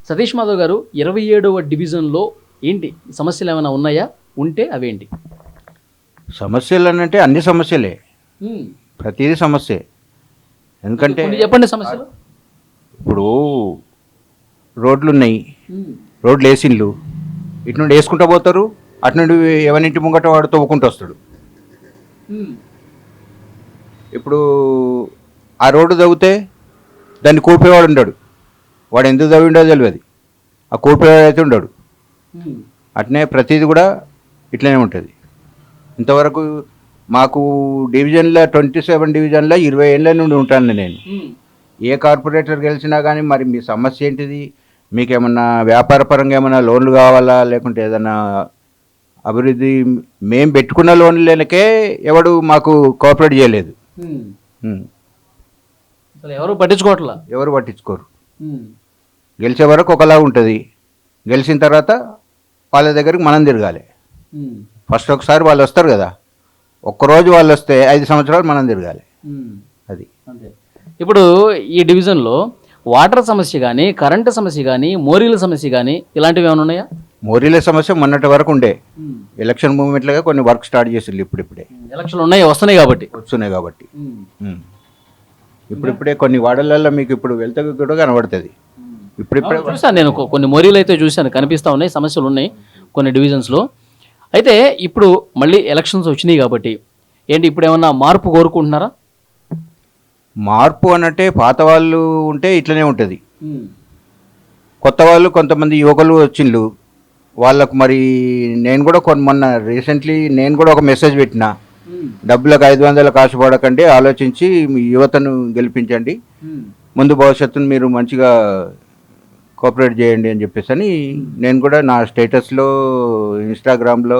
సతీష్ మాధవ్ గారు 27వ డివిజన్లో ఏంటి సమస్యలు ఏమైనా ఉన్నాయా? ఉంటే అవేంటి? సమస్యలు అనంటే అన్ని సమస్యలే, ప్రతిదీ సమస్యే. ఎందుకంటే కొన్ని చెప్పండి సమస్యలు. ఇప్పుడు రోడ్లు ఉన్నాయి, రోడ్లు వేసిండ్లు, ఇటు నుండి వేసుకుంటూ పోతారు, అటు నుండి ఎవరింటి ముంగట వాడు తవ్వుకుంటూ వస్తాడు. ఇప్పుడు ఆ రోడ్డు తవ్వితే దాన్ని కూర్పేవాడు ఉండడు, వాడు ఎందుకు తవ్విండో తెలియదు, ఆ కూర్పేవాడు అయితే ఉండడు. అట్నే ప్రతిదీ కూడా ఇట్లనే ఉంటుంది. ఇంతవరకు మాకు డివిజన్లో 27 డివిజన్లో 20 ఏళ్ళ నుండి ఉంటాను నేను. ఏ కార్పొరేటర్ గెలిచినా కానీ మరి మీ సమస్య ఏంటిది, మీకేమన్నా వ్యాపార పరంగా ఏమైనా లోన్లు కావాలా, లేకుంటే ఏదైనా అభివృద్ధి, మేము పెట్టుకున్న లోన్లకే ఎవడు మాకు కోఆపరేట్ చేయలేదు. ఎవరు పట్టించుకోవట్లా, ఎవరు పట్టించుకోరు. గెలిచే వరకు ఒకలా ఉంటుంది, గెలిచిన తర్వాత వాళ్ళ దగ్గరికి మనం తిరగాలి. ఫస్ట్ ఒకసారి వాళ్ళు వస్తారు కదా, ఒక్కరోజు వాళ్ళు వస్తే 5 సంవత్సరాలు మనం తిరగాలి. అది ఇప్పుడు ఈ డివిజన్లో వాటర్ సమస్య కానీ, కరెంటు సమస్య కానీ, మోరీల సమస్య కానీ ఇలాంటివి ఏమైనా ఉన్నాయా? మోరీల సమస్య మొన్నటి వరకు ఉండే, ఎలక్షన్ మూవ్మెంట్లుగా కొన్ని వర్క్ స్టార్ట్ చేసింది. ఇప్పుడిప్పుడే ఎలక్షన్లు ఉన్నాయి, వస్తున్నాయి కాబట్టి ఇప్పుడిప్పుడే కొన్ని వార్డులలో మీకు ఇప్పుడు వెళ్తే కూడా కనబడుతుంది. ఇప్పుడిప్పుడే చూసాను నేను, కొన్ని మోరీలు అయితే చూశాను, కనిపిస్తూ ఉన్నాయి, సమస్యలు ఉన్నాయి కొన్ని డివిజన్స్లో. అయితే ఇప్పుడు మళ్ళీ ఎలక్షన్స్ వచ్చినాయి కాబట్టి ఏంటి, ఇప్పుడు ఏమన్నా మార్పు కోరుకుంటున్నారా? మార్పు అనంటే పాత వాళ్ళు ఉంటే ఇట్లనే ఉంటుంది, కొత్త వాళ్ళు కొంతమంది యువకులు వచ్చిండ్రు, వాళ్ళకు మరి నేను కూడా మొన్న రీసెంట్లీ నేను కూడా ఒక మెసేజ్ పెట్టిన, డబ్బులకు 500 ఆశపడకండి, ఆలోచించి మీ యువతను గెలిపించండి, ముందు భవిష్యత్తును మీరు మంచిగా కోఆపరేట్ చేయండి అని చెప్పేసి అని నేను కూడా నా స్టేటస్లో, ఇన్స్టాగ్రామ్లో